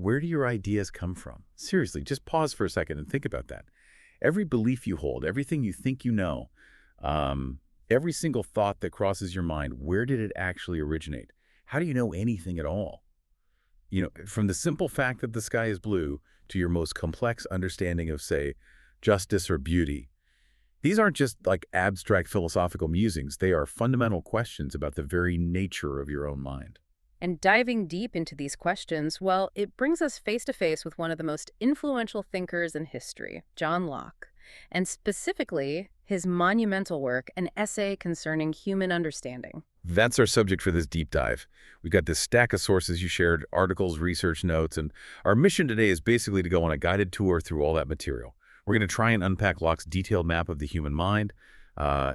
where do your ideas come from? Seriously, just pause for a second and think about that. Every belief you hold, everything you think you know, every single thought that crosses your mind, where did it actually originate? How do you know anything at all? From the simple fact that the sky is blue to your most complex understanding of, say, justice or beauty. These aren't just like abstract philosophical musings. They are fundamental questions about the very nature of your own mind. And diving deep into these questions, well, it brings us face to face with one of the most influential thinkers in history, John Locke, and specifically his monumental work, An Essay Concerning Human Understanding. That's our subject for this deep dive. We've got this stack of sources you shared, articles, research notes, and our mission today is basically to go on a guided tour through all that material. We're going to try and unpack Locke's detailed map of the human mind,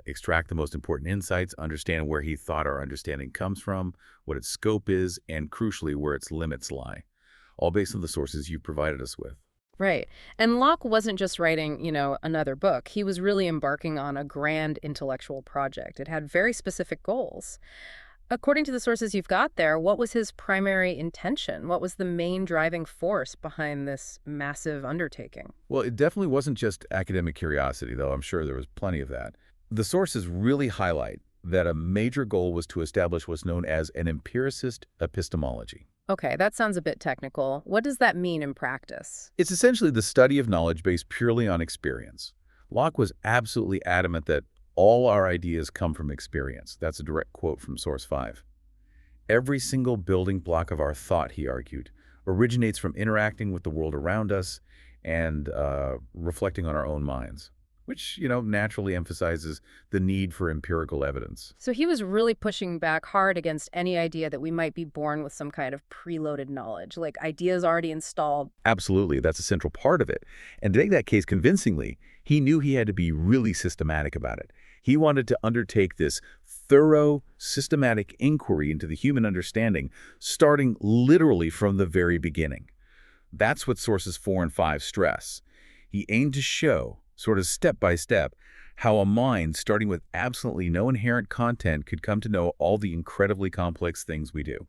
extract the most important insights, understand where he thought our understanding comes from, what its scope is, and crucially, where its limits lie, all based on the sources you provided us with. Right. And Locke wasn't just writing, another book. He was really embarking on a grand intellectual project. It had very specific goals. According to the sources you've got there, what was his primary intention? What was the main driving force behind this massive undertaking? Well, it definitely wasn't just academic curiosity, though I'm sure there was plenty of that. The sources really highlight that a major goal was to establish what's known as an empiricist epistemology. Okay, that sounds a bit technical. What does that mean in practice? It's essentially the study of knowledge based purely on experience. Locke was absolutely adamant that all our ideas come from experience. That's a direct quote from Source 5. Every single building block of our thought, he argued, originates from interacting with the world around us and reflecting on our own minds, which, naturally emphasizes the need for empirical evidence. So he was really pushing back hard against any idea that we might be born with some kind of preloaded knowledge, like ideas already installed. Absolutely, that's a central part of it. And to make that case convincingly, he knew he had to be really systematic about it. He wanted to undertake this thorough, systematic inquiry into the human understanding, starting literally from the very beginning. That's what sources 4 and 5 stress. He aimed to show, sort of step by step, how a mind starting with absolutely no inherent content could come to know all the incredibly complex things we do.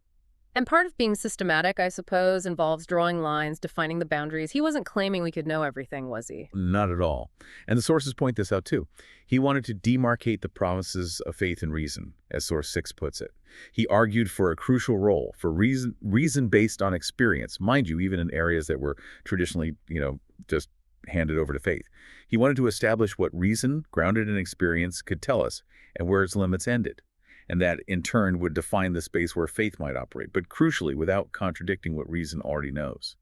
And part of being systematic, I suppose, involves drawing lines, defining the boundaries. He wasn't claiming we could know everything, was he? Not at all. And the sources point this out too. He wanted to demarcate the promises of faith and reason, as Source 6 puts it. He argued for a crucial role for reason based on experience, mind you, even in areas that were traditionally, just handed over to faith. He wanted to establish what reason, grounded in experience, could tell us and where its limits ended. And that, in turn, would define the space where faith might operate, but crucially, without contradicting what reason already knows.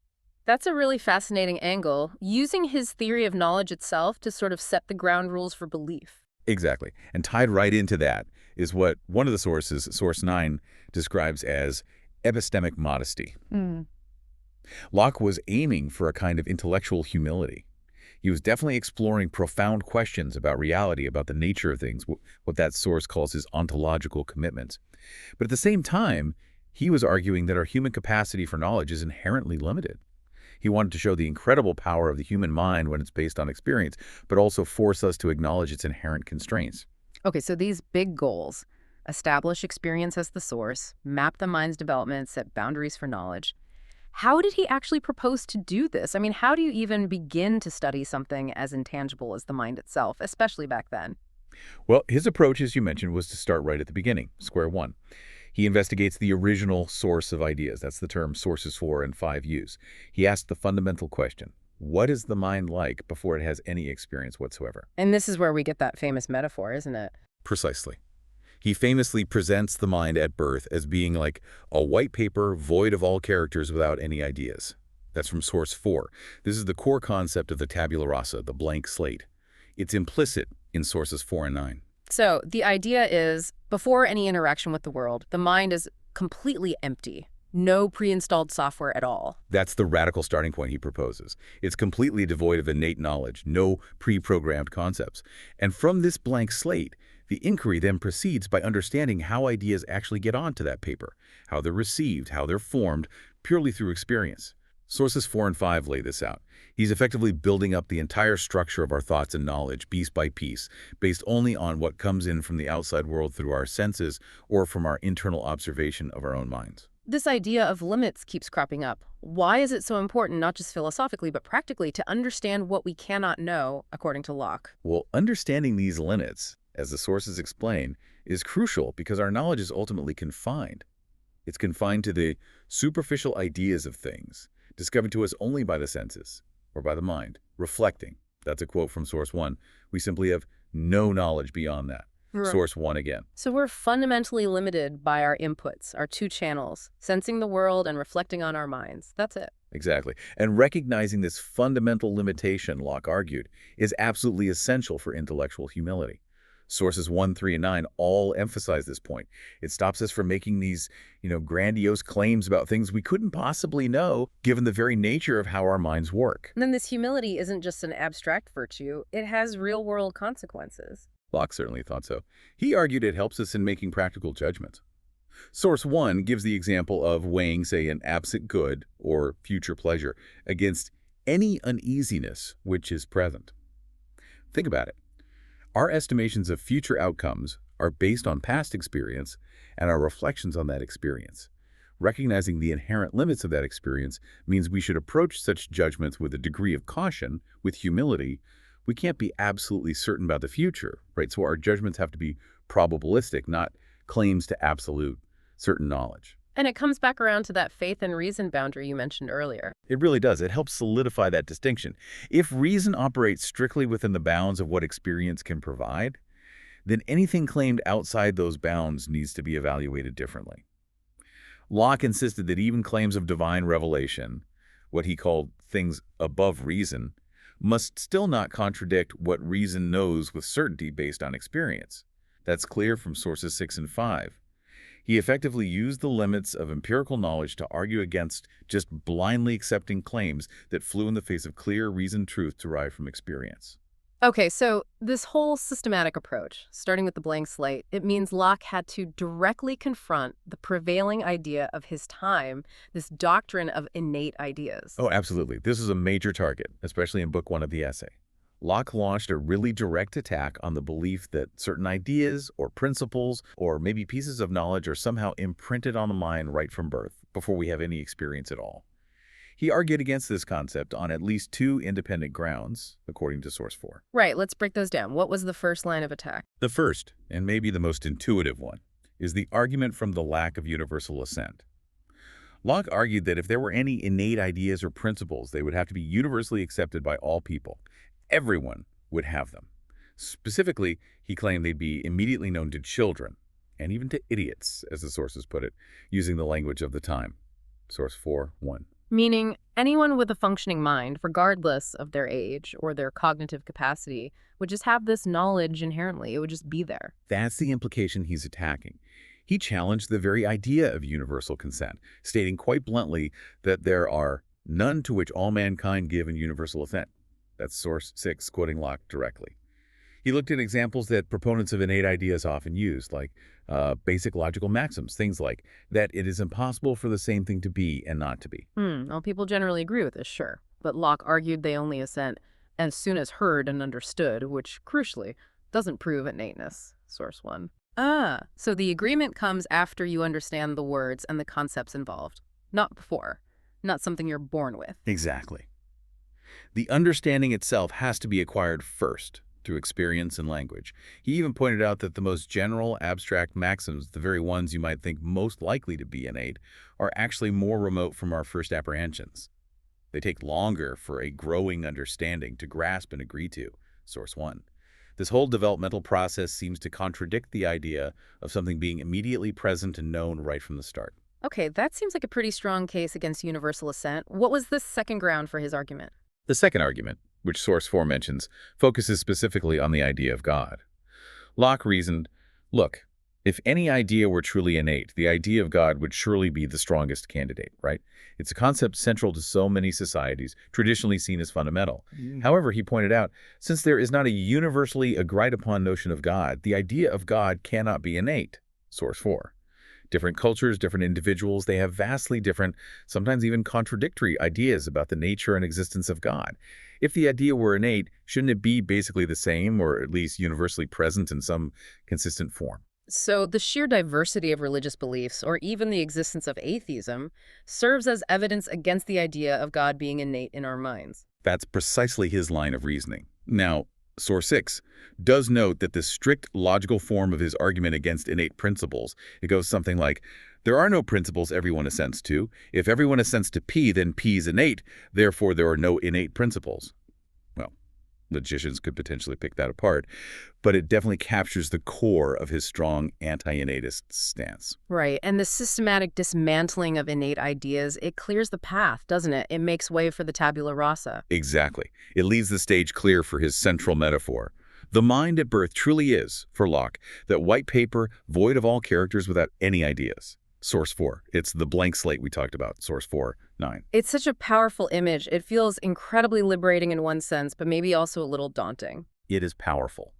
That's a really fascinating angle, using his theory of knowledge itself to sort of set the ground rules for belief. Exactly. And tied right into that is what one of the sources, Source 9, describes as epistemic modesty. Locke was aiming for a kind of intellectual humility. He was definitely exploring profound questions about reality, about the nature of things, what that source calls his ontological commitments. But at the same time, he was arguing that our human capacity for knowledge is inherently limited. He wanted to show the incredible power of the human mind when it's based on experience, but also force us to acknowledge its inherent constraints. Okay, so these big goals, establish experience as the source, map the mind's development, set boundaries for knowledge. How did he actually propose to do this? I mean, how do you even begin to study something as intangible as the mind itself, especially back then? Well, his approach, as you mentioned, was to start right at the beginning, square one. He investigates the original source of ideas. That's the term sources 4 and 5 use. He asks the fundamental question, what is the mind like before it has any experience whatsoever? And this is where we get that famous metaphor, isn't it? Precisely. He famously presents the mind at birth as being like a white paper void of all characters without any ideas. That's from Source 4. This is the core concept of the tabula rasa, the blank slate. It's implicit in Sources 4 and 9. So the idea is, before any interaction with the world, the mind is completely empty. No pre-installed software at all. That's the radical starting point he proposes. It's completely devoid of innate knowledge, no pre-programmed concepts. And from this blank slate, the inquiry then proceeds by understanding how ideas actually get onto that paper, how they're received, how they're formed, purely through experience. Sources 4 and 5 lay this out. He's effectively building up the entire structure of our thoughts and knowledge, piece by piece, based only on what comes in from the outside world through our senses or from our internal observation of our own minds. This idea of limits keeps cropping up. Why is it so important, not just philosophically, but practically, to understand what we cannot know, according to Locke? Well, understanding these limits, as the sources explain, is crucial because our knowledge is ultimately confined. It's confined to the superficial ideas of things, discovered to us only by the senses, or by the mind. Reflecting. That's a quote from Source 1. We simply have no knowledge beyond that. Right. Source 1 again. So we're fundamentally limited by our inputs, our two channels, sensing the world and reflecting on our minds. That's it. Exactly. And recognizing this fundamental limitation, Locke argued, is absolutely essential for intellectual humility. Sources 1, 3, and 9 all emphasize this point. It stops us from making these, grandiose claims about things we couldn't possibly know, given the very nature of how our minds work. And then this humility isn't just an abstract virtue. It has real-world consequences. Locke certainly thought so. He argued it helps us in making practical judgments. Source 1 gives the example of weighing, say, an absent good or future pleasure against any uneasiness which is present. Think about it. Our estimations of future outcomes are based on past experience and our reflections on that experience. Recognizing the inherent limits of that experience means we should approach such judgments with a degree of caution, with humility. We can't be absolutely certain about the future, right? So our judgments have to be probabilistic, not claims to absolute certain knowledge. And it comes back around to that faith and reason boundary you mentioned earlier. It really does. It helps solidify that distinction. If reason operates strictly within the bounds of what experience can provide, then anything claimed outside those bounds needs to be evaluated differently. Locke insisted that even claims of divine revelation, what he called things above reason, must still not contradict what reason knows with certainty based on experience. That's clear from sources 6 and 5. He effectively used the limits of empirical knowledge to argue against just blindly accepting claims that flew in the face of clear, reasoned truth derived from experience. Okay, so this whole systematic approach, starting with the blank slate, it means Locke had to directly confront the prevailing idea of his time, this doctrine of innate ideas. Oh, absolutely. This is a major target, especially in Book 1 of the essay. Locke launched a really direct attack on the belief that certain ideas or principles or maybe pieces of knowledge are somehow imprinted on the mind right from birth, before we have any experience at all. He argued against this concept on at least 2 independent grounds, according to Source 4. Right, let's break those down. What was the first line of attack? The first, and maybe the most intuitive one, is the argument from the lack of universal assent. Locke argued that if there were any innate ideas or principles, they would have to be universally accepted by all people. Everyone would have them. Specifically, he claimed they'd be immediately known to children, and even to idiots, as the sources put it, using the language of the time. Source 4:1. Meaning anyone with a functioning mind, regardless of their age or their cognitive capacity, would just have this knowledge inherently. It would just be there. That's the implication he's attacking. He challenged the very idea of universal consent, stating quite bluntly that there are none to which all mankind give in universal assent. That's Source 6, quoting Locke directly. He looked at examples that proponents of innate ideas often use, like basic logical maxims, things like that it is impossible for the same thing to be and not to be. Well, people generally agree with this, sure. But Locke argued they only assent as soon as heard and understood, which, crucially, doesn't prove innateness. Source 1. So the agreement comes after you understand the words and the concepts involved, not before, not something you're born with. Exactly. The understanding itself has to be acquired first, through experience and language. He even pointed out that the most general, abstract maxims, the very ones you might think most likely to be innate, are actually more remote from our first apprehensions. They take longer for a growing understanding to grasp and agree to. Source 1. This whole developmental process seems to contradict the idea of something being immediately present and known right from the start. Okay, that seems like a pretty strong case against universal assent. What was the second ground for his argument? The second argument, which Source 4 mentions, focuses specifically on the idea of God. Locke reasoned, look, if any idea were truly innate, the idea of God would surely be the strongest candidate, right? It's a concept central to so many societies, traditionally seen as fundamental. However, he pointed out, since there is not a universally agreed-upon notion of God, the idea of God cannot be innate. Source 4. Different cultures, different individuals, they have vastly different, sometimes even contradictory ideas about the nature and existence of God. If the idea were innate, shouldn't it be basically the same, or at least universally present in some consistent form? So the sheer diversity of religious beliefs, or even the existence of atheism, serves as evidence against the idea of God being innate in our minds. That's precisely his line of reasoning. Now, Source 6 does note that the strict logical form of his argument against innate principles, it goes something like, there are no principles everyone assents to. If everyone assents to P, then P is innate. Therefore, there are no innate principles. Well, logicians could potentially pick that apart, but it definitely captures the core of his strong anti-innatist stance. Right, and the systematic dismantling of innate ideas, it clears the path, doesn't it? It makes way for the tabula rasa. Exactly. It leaves the stage clear for his central metaphor. The mind at birth truly is, for Locke, that white paper void of all characters without any ideas. Source 4. It's the blank slate we talked about, Source 4:9. It's such a powerful image. It feels incredibly liberating in one sense, but maybe also a little daunting. It is powerful.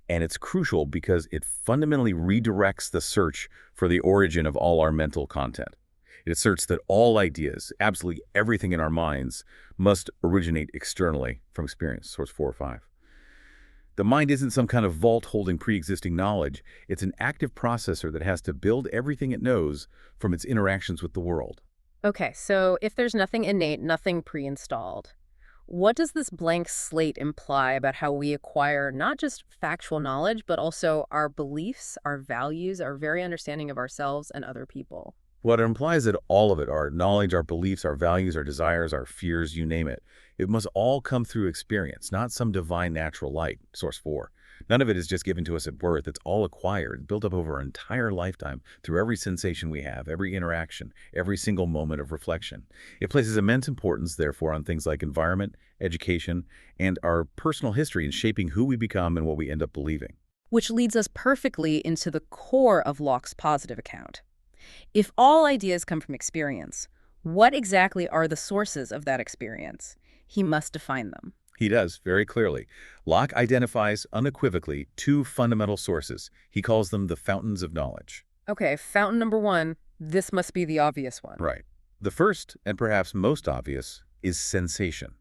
And it's crucial because it fundamentally redirects the search for the origin of all our mental content. It asserts that all ideas, absolutely everything in our minds, must originate externally from experience, Source 4:5. The mind isn't some kind of vault holding pre-existing knowledge. It's an active processor that has to build everything it knows from its interactions with the world. Okay, so if there's nothing innate, nothing pre-installed, what does this blank slate imply about how we acquire not just factual knowledge, but also our beliefs, our values, our very understanding of ourselves and other people? What it implies that all of it, our knowledge, our beliefs, our values, our desires, our fears, you name it, it must all come through experience, not some divine natural light, Source 4. None of it is just given to us at birth. It's all acquired, built up over our entire lifetime through every sensation we have, every interaction, every single moment of reflection. It places immense importance, therefore, on things like environment, education, and our personal history in shaping who we become and what we end up believing. Which leads us perfectly into the core of Locke's positive account. If all ideas come from experience, what exactly are the sources of that experience? He must define them. He does, very clearly. Locke identifies unequivocally two fundamental sources. He calls them the fountains of knowledge. Okay, fountain number one, this must be the obvious one. Right. The first, and perhaps most obvious, is sensation.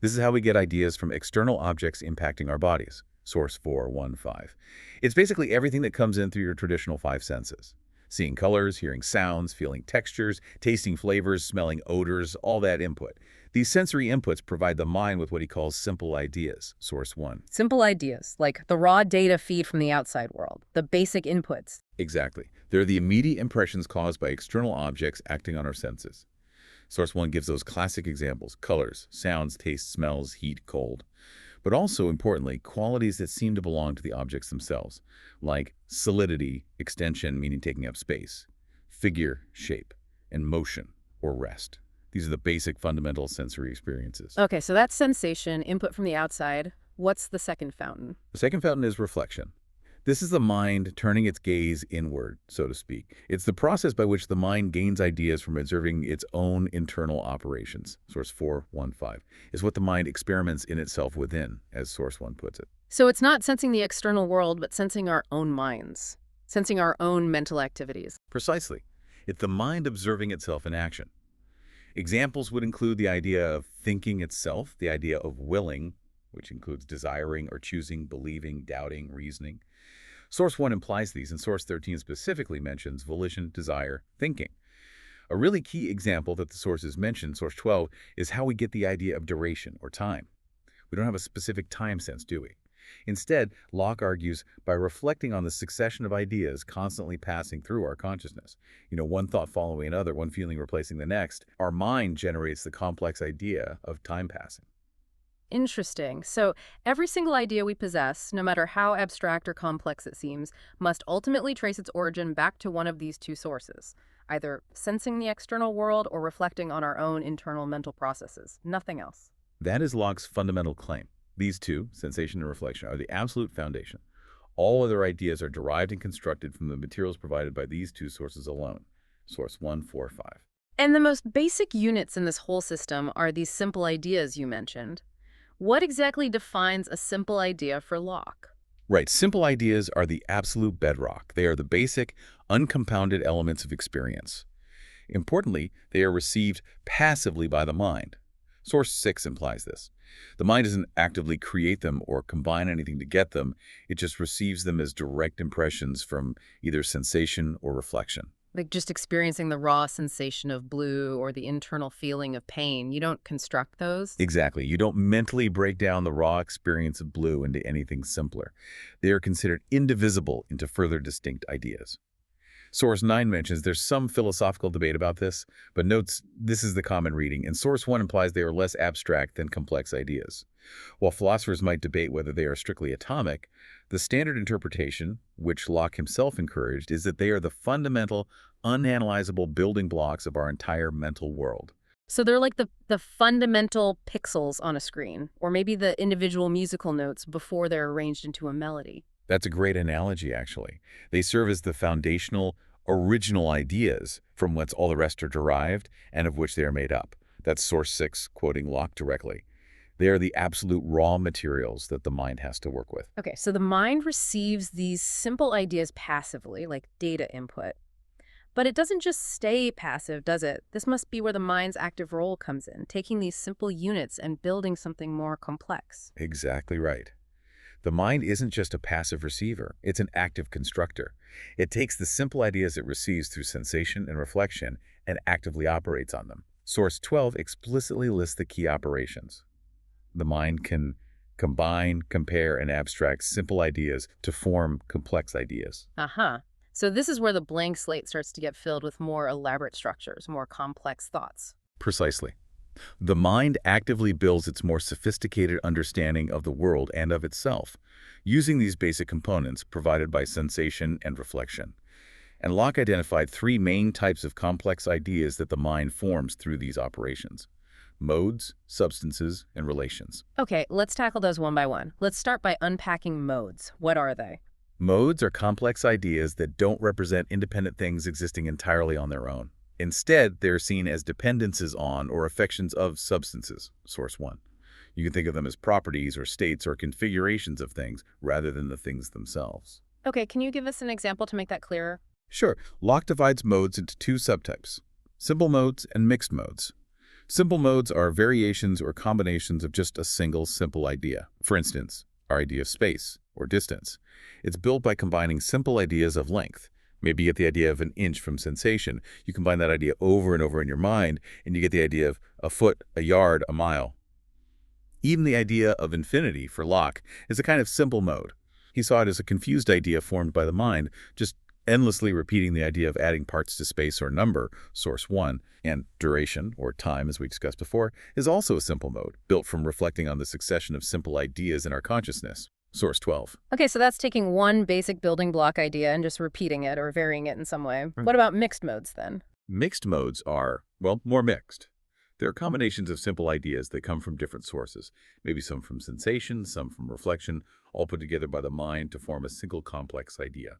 This is how we get ideas from external objects impacting our bodies. Source 4:15. It's basically everything that comes in through your traditional five senses. Seeing colors, hearing sounds, feeling textures, tasting flavors, smelling odors, all that input. These sensory inputs provide the mind with what he calls simple ideas, Source 1. Simple ideas, like the raw data feed from the outside world, the basic inputs. Exactly. They're the immediate impressions caused by external objects acting on our senses. Source 1 gives those classic examples: colors, sounds, taste, smells, heat, cold. But also, importantly, qualities that seem to belong to the objects themselves, like solidity, extension, meaning taking up space, figure, shape, and motion, or rest. These are the basic fundamental sensory experiences. Okay, so that's sensation, input from the outside. What's the second fountain? The second fountain is reflection. This is the mind turning its gaze inward, so to speak. It's the process by which the mind gains ideas from observing its own internal operations. Source 4:15 is what the mind experiments in itself within, as Source 1 puts it. So it's not sensing the external world, but sensing our own minds, sensing our own mental activities. Precisely. It's the mind observing itself in action. Examples would include the idea of thinking itself, the idea of willing, which includes desiring or choosing, believing, doubting, reasoning. Source 1 implies these, and Source 13 specifically mentions volition, desire, thinking. A really key example that the sources mention, Source 12, is how we get the idea of duration, or time. We don't have a specific time sense, do we? Instead, Locke argues by reflecting on the succession of ideas constantly passing through our consciousness. One thought following another, one feeling replacing the next, our mind generates the complex idea of time passing. Interesting. So every single idea we possess, no matter how abstract or complex it seems, must ultimately trace its origin back to one of these two sources, either sensing the external world or reflecting on our own internal mental processes. Nothing else. That is Locke's fundamental claim. These two, sensation and reflection, are the absolute foundation. All other ideas are derived and constructed from the materials provided by these two sources alone. Source 1:4-5. And the most basic units in this whole system are these simple ideas you mentioned. What exactly defines a simple idea for Locke? Right. Simple ideas are the absolute bedrock. They are the basic, uncompounded elements of experience. Importantly, they are received passively by the mind. Source 6 implies this. The mind doesn't actively create them or combine anything to get them. It just receives them as direct impressions from either sensation or reflection. Like just experiencing the raw sensation of blue or the internal feeling of pain. You don't construct those? Exactly. You don't mentally break down the raw experience of blue into anything simpler. They are considered indivisible into further distinct ideas. Source 9 mentions there's some philosophical debate about this, but notes this is the common reading, and Source 1 implies they are less abstract than complex ideas. While philosophers might debate whether they are strictly atomic, the standard interpretation, which Locke himself encouraged, is that they are the fundamental, unanalyzable building blocks of our entire mental world. So they're like the fundamental pixels on a screen, or maybe the individual musical notes before they're arranged into a melody. That's a great analogy, actually. They serve as the foundational, original ideas from whence all the rest are derived and of which they are made up. That's Source 6, quoting Locke directly. They are the absolute raw materials that the mind has to work with. Okay, so the mind receives these simple ideas passively, like data input. But it doesn't just stay passive, does it? This must be where the mind's active role comes in, taking these simple units and building something more complex. Exactly right. The mind isn't just a passive receiver, it's an active constructor. It takes the simple ideas it receives through sensation and reflection and actively operates on them. Source 12 explicitly lists the key operations. The mind can combine, compare, and abstract simple ideas to form complex ideas. Uh-huh. So this is where the blank slate starts to get filled with more elaborate structures, more complex thoughts. Precisely. The mind actively builds its more sophisticated understanding of the world and of itself, using these basic components provided by sensation and reflection. And Locke identified three main types of complex ideas that the mind forms through these operations: modes, substances, and relations. Okay, let's tackle those one by one. Let's start by unpacking modes. What are they? Modes are complex ideas that don't represent independent things existing entirely on their own. Instead, they're seen as dependences on or affections of substances, Source 1. You can think of them as properties or states or configurations of things rather than the things themselves. Okay, can you give us an example to make that clearer? Sure. Locke divides modes into two subtypes: simple modes and mixed modes. Simple modes are variations or combinations of just a single simple idea. For instance, our idea of space or distance. It's built by combining simple ideas of length. Maybe you get the idea of an inch from sensation. You combine that idea over and over in your mind, and you get the idea of a foot, a yard, a mile. Even the idea of infinity for Locke is a kind of simple mode. He saw it as a confused idea formed by the mind, just endlessly repeating the idea of adding parts to space or number, Source 1, and duration, or time, as we discussed before, is also a simple mode, built from reflecting on the succession of simple ideas in our consciousness, Source 12. Okay, so that's taking one basic building block idea and just repeating it or varying it in some way. Right. What about mixed modes then? Mixed modes are, well, more mixed. They're combinations of simple ideas that come from different sources, maybe some from sensation, some from reflection, all put together by the mind to form a single complex idea.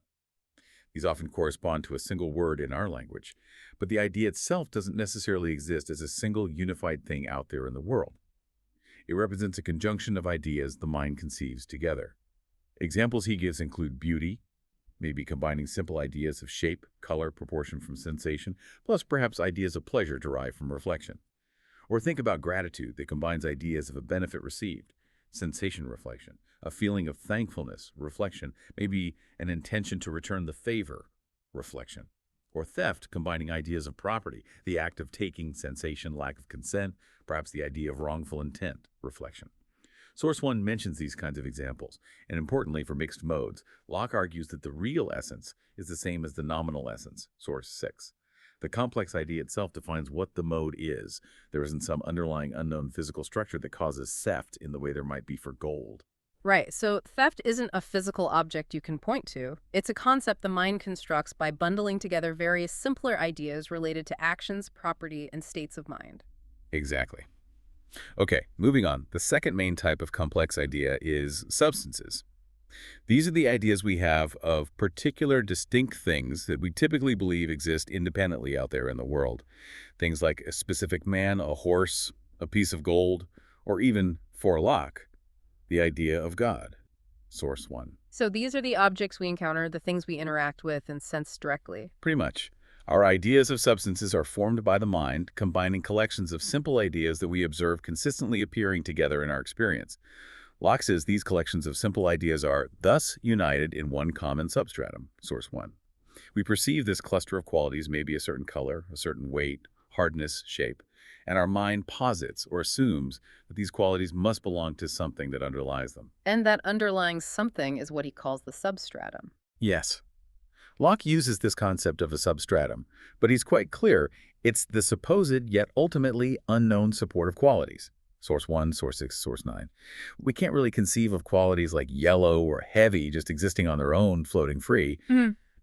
These often correspond to a single word in our language, but the idea itself doesn't necessarily exist as a single unified thing out there in the world. It represents a conjunction of ideas the mind conceives together. Examples he gives include beauty, maybe combining simple ideas of shape, color, proportion from sensation, plus perhaps ideas of pleasure derived from reflection. Or think about gratitude that combines ideas of a benefit received, sensation reflection, a feeling of thankfulness, reflection, maybe an intention to return the favor, reflection. Or theft, combining ideas of property, the act of taking, sensation, lack of consent, perhaps the idea of wrongful intent, reflection. Source 1 mentions these kinds of examples, and importantly for mixed modes, Locke argues that the real essence is the same as the nominal essence, Source 6. The complex idea itself defines what the mode is. There isn't some underlying unknown physical structure that causes theft in the way there might be for gold. Right, so theft isn't a physical object you can point to. It's a concept the mind constructs by bundling together various simpler ideas related to actions, property, and states of mind. Exactly. Okay, moving on. The second main type of complex idea is substances. These are the ideas we have of particular distinct things that we typically believe exist independently out there in the world. Things like a specific man, a horse, a piece of gold, or even, for Locke, the idea of God. Source 1. So these are the objects we encounter, the things we interact with and sense directly. Pretty much. Our ideas of substances are formed by the mind, combining collections of simple ideas that we observe consistently appearing together in our experience. Locke says these collections of simple ideas are thus united in one common substratum, source 1. We perceive this cluster of qualities may be a certain color, a certain weight, hardness, shape, and our mind posits or assumes that these qualities must belong to something that underlies them. And that underlying something is what he calls the substratum. Yes. Locke uses this concept of a substratum, but he's quite clear it's the supposed yet ultimately unknown supportive qualities. Source 1, source 6, source 9. We can't really conceive of qualities like yellow or heavy just existing on their own, floating free,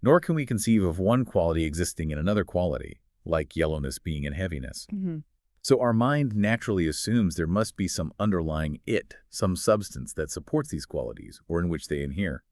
nor can we conceive of one quality existing in another quality, like yellowness being in heaviness. So our mind naturally assumes there must be some underlying it, some substance that supports these qualities, or in which they inhere.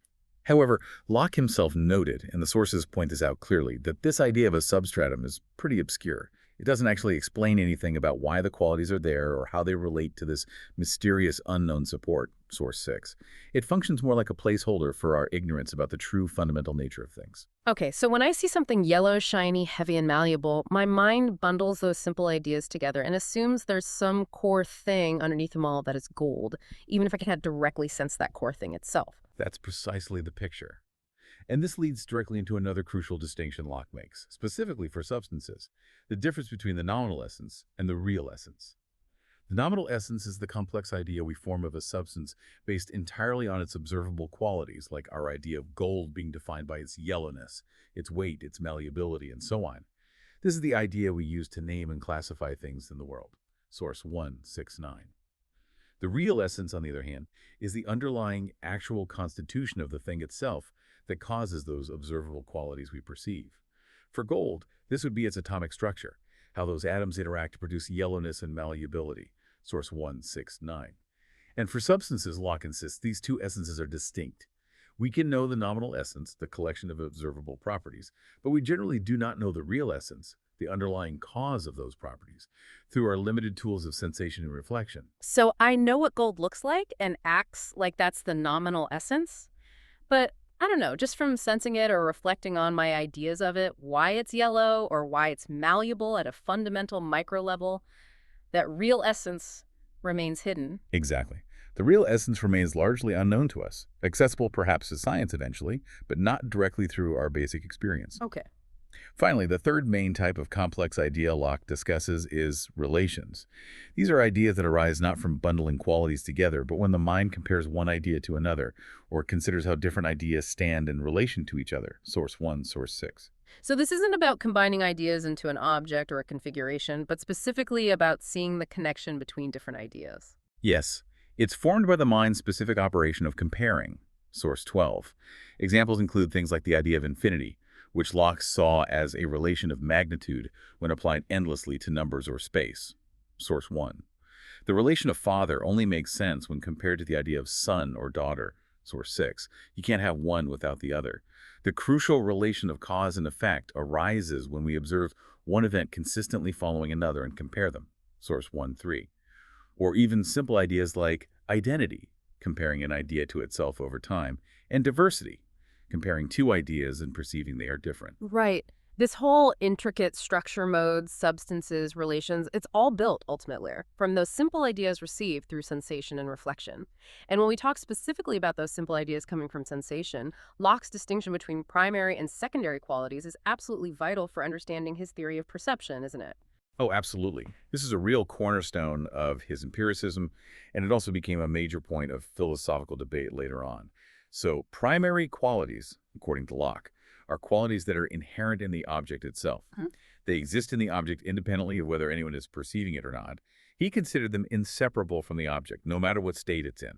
However, Locke himself noted, and the sources point this out clearly, that this idea of a substratum is pretty obscure. It doesn't actually explain anything about why the qualities are there or how they relate to this mysterious unknown support, source 6. It functions more like a placeholder for our ignorance about the true fundamental nature of things. Okay, so when I see something yellow, shiny, heavy, and malleable, my mind bundles those simple ideas together and assumes there's some core thing underneath them all that is gold, even if I can't directly sense that core thing itself. That's precisely the picture. And this leads directly into another crucial distinction Locke makes, specifically for substances, the difference between the nominal essence and the real essence. The nominal essence is the complex idea we form of a substance based entirely on its observable qualities, like our idea of gold being defined by its yellowness, its weight, its malleability, and so on. This is the idea we use to name and classify things in the world. Source 169. The real essence, on the other hand, is the underlying actual constitution of the thing itself that causes those observable qualities we perceive. For gold, this would be its atomic structure, how those atoms interact to produce yellowness and malleability, source 169. And for substances, Locke insists these two essences are distinct. We can know the nominal essence, the collection of observable properties, but we generally do not know the real essence, the underlying cause of those properties, through our limited tools of sensation and reflection. So I know what gold looks like and acts like that's the nominal essence, but I don't know, just from sensing it or reflecting on my ideas of it, why it's yellow or why it's malleable at a fundamental micro level, that real essence remains hidden. Exactly. The real essence remains largely unknown to us, accessible perhaps as science eventually, but not directly through our basic experience. Okay. Finally, the third main type of complex idea Locke discusses is relations. These are ideas that arise not from bundling qualities together, but when the mind compares one idea to another, or considers how different ideas stand in relation to each other. Source 1, source 6. So this isn't about combining ideas into an object or a configuration, but specifically about seeing the connection between different ideas. Yes, it's formed by the mind's specific operation of comparing. Source 12. Examples include things like the idea of infinity, which Locke saw as a relation of magnitude when applied endlessly to numbers or space. Source 1. The relation of father only makes sense when compared to the idea of son or daughter. Source 6. You can't have one without the other. The crucial relation of cause and effect arises when we observe one event consistently following another and compare them. Source 1.3. Or even simple ideas like identity, comparing an idea to itself over time, and diversity, comparing two ideas and perceiving they are different. Right. This whole intricate structure modes, substances, relations, it's all built, ultimately, from those simple ideas received through sensation and reflection. And when we talk specifically about those simple ideas coming from sensation, Locke's distinction between primary and secondary qualities is absolutely vital for understanding his theory of perception, isn't it? Oh, absolutely. This is a real cornerstone of his empiricism, and it also became a major point of philosophical debate later on. So primary qualities, according to Locke, are qualities that are inherent in the object itself. They exist in the object independently of whether anyone is perceiving it or not. He considered them inseparable from the object, no matter what state it's in.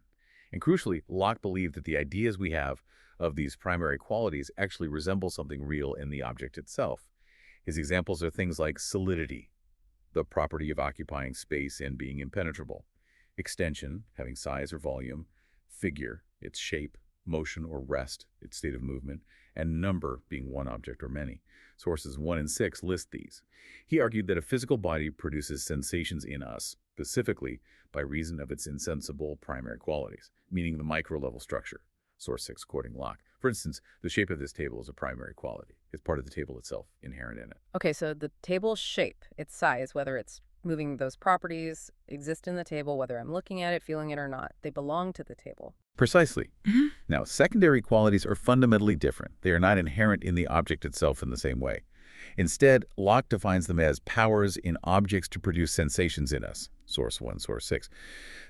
And crucially, Locke believed that the ideas we have of these primary qualities actually resemble something real in the object itself. His examples are things like solidity, the property of occupying space and being impenetrable; extension, having size or volume; figure, its shape; motion or rest, its state of movement; and number, being one object or many. Sources 1 and 6 list these. He argued that a physical body produces sensations in us, specifically by reason of its insensible primary qualities, meaning the micro-level structure. Source 6 quoting Locke. For instance, the shape of this table is a primary quality. is part of the table itself, inherent in it. Okay, so the table's shape, its size, whether it's moving those properties, exist in the table, whether I'm looking at it, feeling it or not. They belong to the table. Precisely. Now, secondary qualities are fundamentally different. They are not inherent in the object itself in the same way. Instead, Locke defines them as powers in objects to produce sensations in us, source 1, source 6.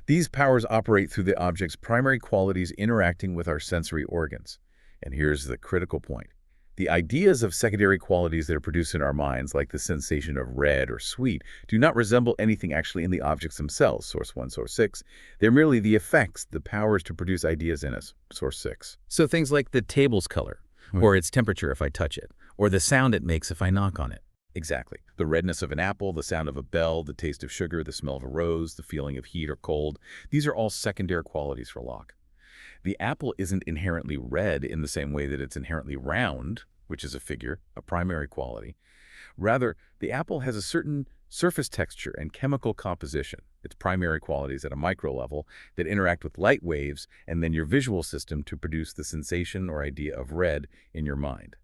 These powers operate through the object's primary qualities interacting with our sensory organs. And here's the critical point. The ideas of secondary qualities that are produced in our minds, like the sensation of red or sweet, do not resemble anything actually in the objects themselves, source 1, source 6. They're merely the effects, the powers to produce ideas in us, source 6. So things like the table's color, or its temperature if I touch it, or the sound it makes if I knock on it. Exactly. The redness of an apple, the sound of a bell, the taste of sugar, the smell of a rose, the feeling of heat or cold, these are all secondary qualities for Locke. The apple isn't inherently red in the same way that it's inherently round, which is a figure, a primary quality. Rather, the apple has a certain surface texture and chemical composition, its primary qualities at a micro level, that interact with light waves and then your visual system to produce the sensation or idea of red in your mind.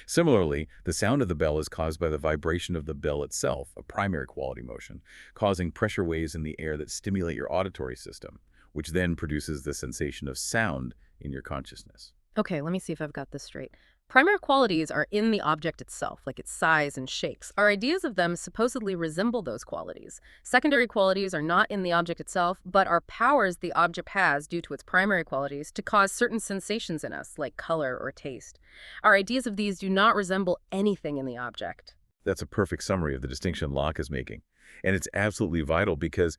Similarly, the sound of the bell is caused by the vibration of the bell itself, a primary quality motion, causing pressure waves in the air that stimulate your auditory system, which then produces the sensation of sound in your consciousness. Okay, let me see if I've got this straight. Primary qualities are in the object itself, like its size and shapes. Our ideas of them supposedly resemble those qualities. Secondary qualities are not in the object itself, but are powers the object has due to its primary qualities to cause certain sensations in us, like color or taste. Our ideas of these do not resemble anything in the object. That's a perfect summary of the distinction Locke is making. And it's absolutely vital because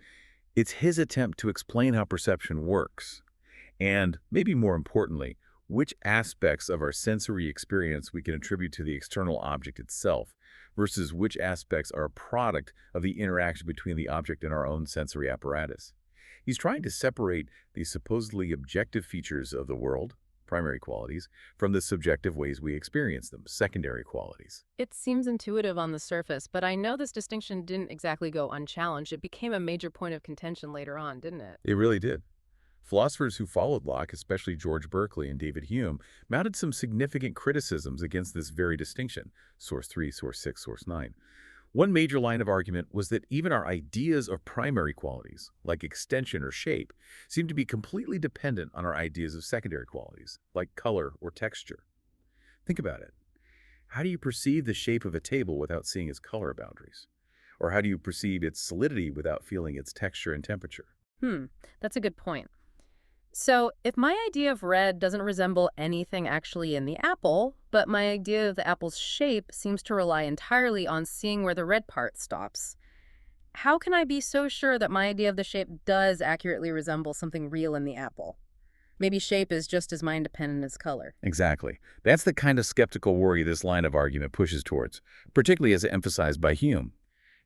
it's his attempt to explain how perception works. And, maybe more importantly, which aspects of our sensory experience we can attribute to the external object itself versus which aspects are a product of the interaction between the object and our own sensory apparatus. He's trying to separate the supposedly objective features of the world, primary qualities, from the subjective ways we experience them, secondary qualities. It seems intuitive on the surface, but I know this distinction didn't exactly go unchallenged. It became a major point of contention later on, didn't it? It really did. Philosophers who followed Locke, especially George Berkeley and David Hume, mounted some significant criticisms against this very distinction, source 3, source 6, source 9. One major line of argument was that even our ideas of primary qualities, like extension or shape, seem to be completely dependent on our ideas of secondary qualities, like color or texture. Think about it. How do you perceive the shape of a table without seeing its color boundaries? Or how do you perceive its solidity without feeling its texture and temperature? That's a good point. So, if my idea of red doesn't resemble anything actually in the apple, but my idea of the apple's shape seems to rely entirely on seeing where the red part stops, how can I be so sure that my idea of the shape does accurately resemble something real in the apple? Maybe shape is just as mind-dependent as color. Exactly. That's the kind of skeptical worry this line of argument pushes towards, particularly as emphasized by Hume.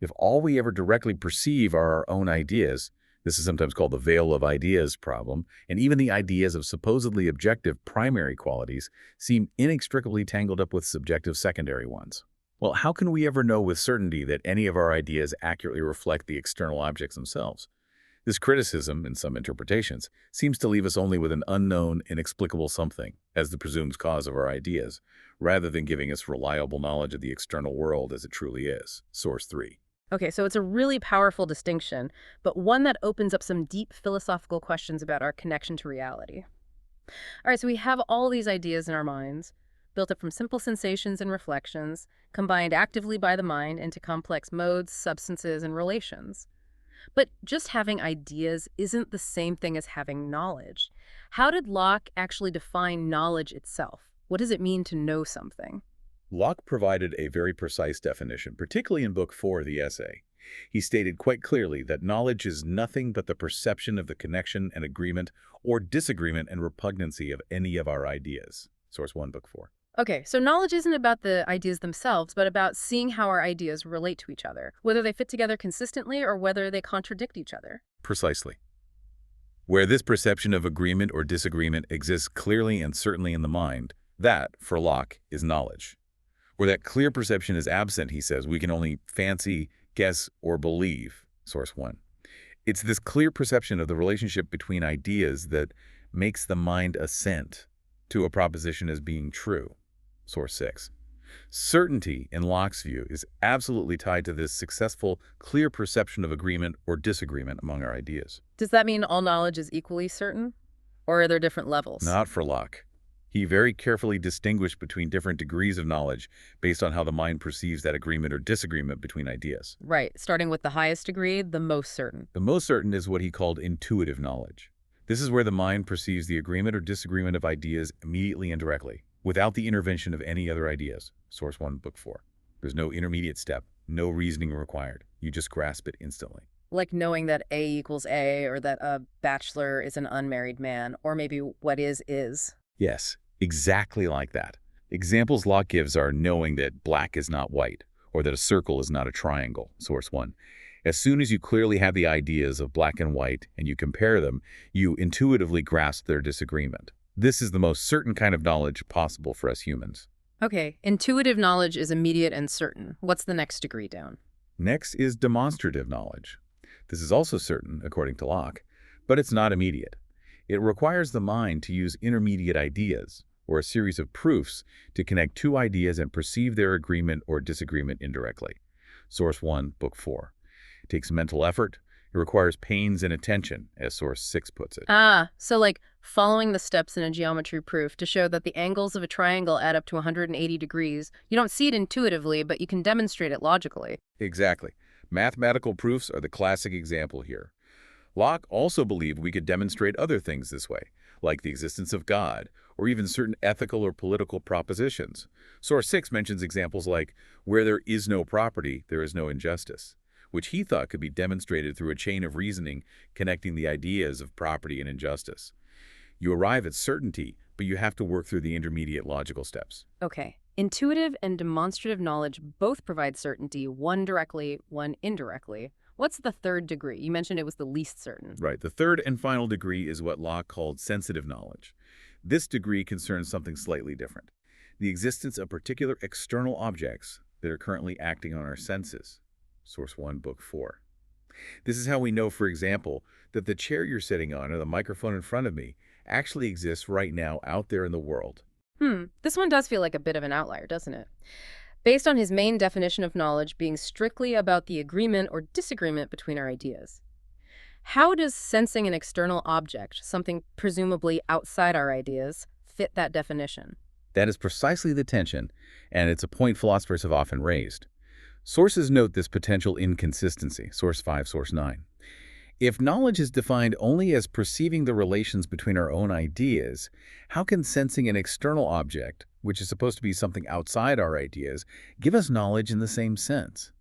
If all we ever directly perceive are our own ideas, this is sometimes called the veil of ideas problem, and even the ideas of supposedly objective primary qualities seem inextricably tangled up with subjective secondary ones. Well, how can we ever know with certainty that any of our ideas accurately reflect the external objects themselves? This criticism, in some interpretations, seems to leave us only with an unknown, inexplicable something as the presumed cause of our ideas, rather than giving us reliable knowledge of the external world as it truly is. Source 3. Okay, so it's a really powerful distinction, but one that opens up some deep philosophical questions about our connection to reality. All right, so we have all these ideas in our minds, built up from simple sensations and reflections, combined actively by the mind into complex modes, substances, and relations. But just having ideas isn't the same thing as having knowledge. How did Locke actually define knowledge itself? What does it mean to know something? Locke provided a very precise definition, particularly in Book 4 of the essay. He stated quite clearly that knowledge is nothing but the perception of the connection and agreement or disagreement and repugnancy of any of our ideas. Source 1, Book 4. Okay, so knowledge isn't about the ideas themselves, but about seeing how our ideas relate to each other, whether they fit together consistently or whether they contradict each other. Precisely. Where this perception of agreement or disagreement exists clearly and certainly in the mind, that, for Locke, is knowledge. Where that clear perception is absent, he says, we can only fancy, guess, or believe. Source 1. It's this clear perception of the relationship between ideas that makes the mind assent to a proposition as being true. Source 6. Certainty, in Locke's view, is absolutely tied to this successful, clear perception of agreement or disagreement among our ideas. Does that mean all knowledge is equally certain? Or are there different levels? Not for Locke. He very carefully distinguished between different degrees of knowledge based on how the mind perceives that agreement or disagreement between ideas. Right, starting with the highest degree, the most certain. The most certain is what he called intuitive knowledge. This is where the mind perceives the agreement or disagreement of ideas immediately and directly, without the intervention of any other ideas. Source 1, Book 4. There's no intermediate step, no reasoning required. You just grasp it instantly. Like knowing that A equals A, or that a bachelor is an unmarried man, or maybe what is. Yes, exactly like that. Examples Locke gives are knowing that black is not white, or that a circle is not a triangle. Source 1. As soon as you clearly have the ideas of black and white and you compare them, you intuitively grasp their disagreement. This is the most certain kind of knowledge possible for us humans. Okay, intuitive knowledge is immediate and certain. What's the next degree down? Next is demonstrative knowledge. This is also certain, according to Locke, but it's not immediate. It requires the mind to use intermediate ideas, or a series of proofs, to connect two ideas and perceive their agreement or disagreement indirectly. Source 1, Book 4. It takes mental effort. It requires pains and attention, as Source 6 puts it. So like following the steps in a geometry proof to show that the angles of a triangle add up to 180 degrees. You don't see it intuitively, but you can demonstrate it logically. Exactly. Mathematical proofs are the classic example here. Locke also believed we could demonstrate other things this way, like the existence of God, or even certain ethical or political propositions. Source 6 mentions examples like, where there is no property, there is no injustice, which he thought could be demonstrated through a chain of reasoning connecting the ideas of property and injustice. You arrive at certainty, but you have to work through the intermediate logical steps. Okay. Intuitive and demonstrative knowledge both provide certainty, one directly, one indirectly. What's the third degree? You mentioned it was the least certain. Right. The third and final degree is what Locke called sensitive knowledge. This degree concerns something slightly different: the existence of particular external objects that are currently acting on our senses. Source 1, Book 4. This is how we know, for example, that the chair you're sitting on or the microphone in front of me actually exists right now out there in the world. This one does feel like a bit of an outlier, doesn't it? Based on his main definition of knowledge being strictly about the agreement or disagreement between our ideas. How does sensing an external object, something presumably outside our ideas, fit that definition? That is precisely the tension, and it's a point philosophers have often raised. Sources note this potential inconsistency. Source 5, Source 9. If knowledge is defined only as perceiving the relations between our own ideas, how can sensing an external object, which is supposed to be something outside our ideas, give us knowledge in the same sense?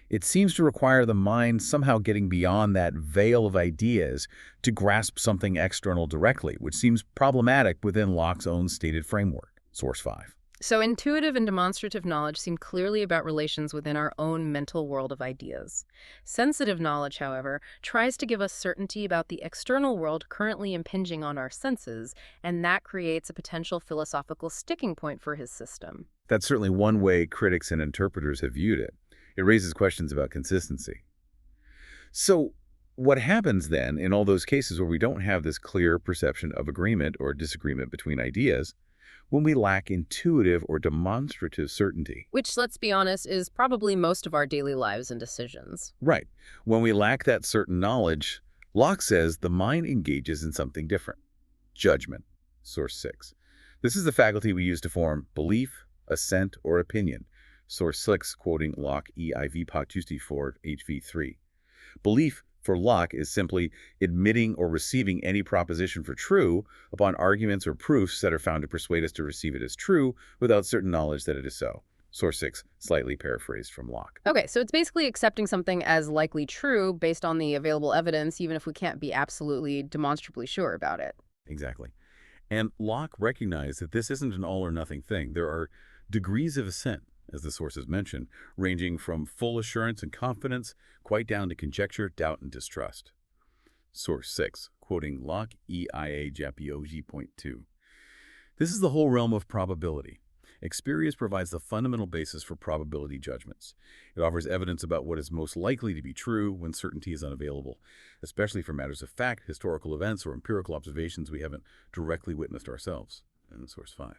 It seems to require the mind somehow getting beyond that veil of ideas to grasp something external directly, which seems problematic within Locke's own stated framework. Source 5. So intuitive and demonstrative knowledge seem clearly about relations within our own mental world of ideas. Sensitive knowledge, however, tries to give us certainty about the external world currently impinging on our senses, and that creates a potential philosophical sticking point for his system. That's certainly one way critics and interpreters have viewed it. It raises questions about consistency. So, what happens then in all those cases where we don't have this clear perception of agreement or disagreement between ideas, when we lack intuitive or demonstrative certainty? Which, let's be honest, is probably most of our daily lives and decisions. Right. When we lack that certain knowledge, Locke says the mind engages in something different: judgment. Source 6. This is the faculty we use to form belief, assent, or opinion. Source 6, quoting Locke EIV Patusti for HV3. Belief for Locke is simply admitting or receiving any proposition for true upon arguments or proofs that are found to persuade us to receive it as true without certain knowledge that it is so. Source 6, slightly paraphrased from Locke. Okay, so it's basically accepting something as likely true based on the available evidence, even if we can't be absolutely demonstrably sure about it. Exactly. And Locke recognized that this isn't an all-or-nothing thing. There are degrees of assent, as the sources mention, ranging from full assurance and confidence quite down to conjecture, doubt, and distrust. Source 6, quoting Locke EIA Japioji.2. This is the whole realm of probability. Experience provides the fundamental basis for probability judgments. It offers evidence about what is most likely to be true when certainty is unavailable, especially for matters of fact, historical events, or empirical observations we haven't directly witnessed ourselves. And source 5.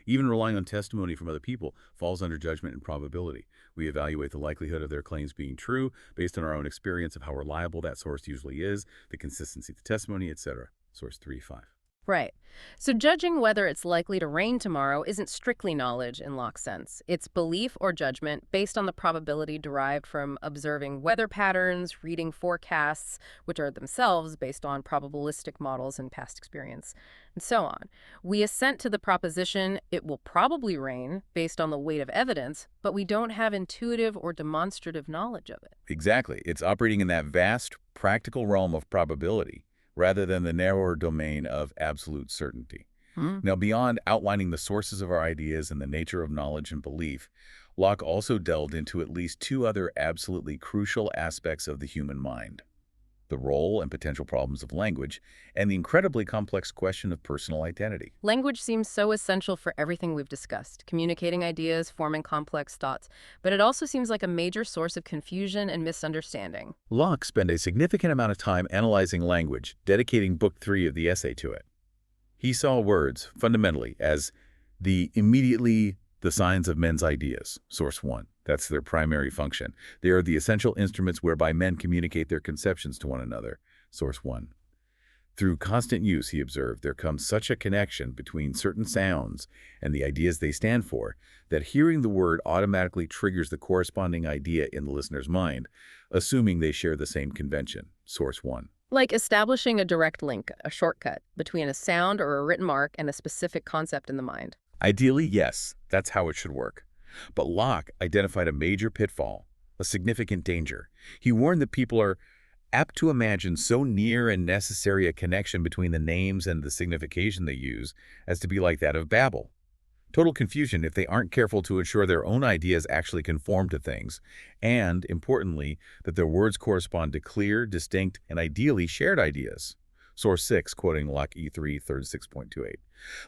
Even relying on testimony from other people falls under judgment and probability. We evaluate the likelihood of their claims being true based on our own experience of how reliable that source usually is, the consistency of the testimony, etc. Source 3.5. Right. So judging whether it's likely to rain tomorrow isn't strictly knowledge in Locke's sense. It's belief or judgment based on the probability derived from observing weather patterns, reading forecasts, which are themselves based on probabilistic models and past experience, and so on. We assent to the proposition it will probably rain based on the weight of evidence, but we don't have intuitive or demonstrative knowledge of it. Exactly. It's operating in that vast, practical realm of probability, rather than the narrower domain of absolute certainty. Now, beyond outlining the sources of our ideas and the nature of knowledge and belief, Locke also delved into at least two other absolutely crucial aspects of the human mind: the role and potential problems of language, and the incredibly complex question of personal identity. Language seems so essential for everything we've discussed, communicating ideas, forming complex thoughts, but it also seems like a major source of confusion and misunderstanding. Locke spent a significant amount of time analyzing language, dedicating Book 3 of the essay to it. He saw words, fundamentally, as immediately the signs of men's ideas, Source 1. That's their primary function. They are the essential instruments whereby men communicate their conceptions to one another, Source 1. Through constant use, he observed, there comes such a connection between certain sounds and the ideas they stand for that hearing the word automatically triggers the corresponding idea in the listener's mind, assuming they share the same convention, Source 1. Like establishing a direct link, a shortcut, between a sound or a written mark and a specific concept in the mind. Ideally, yes, that's how it should work. But Locke identified a major pitfall, a significant danger. He warned that people are apt to imagine so near and necessary a connection between the names and the signification they use as to be like that of Babel. Total confusion if they aren't careful to ensure their own ideas actually conform to things, and, importantly, that their words correspond to clear, distinct, and ideally shared ideas. Source 6, quoting Locke E3, 36.28.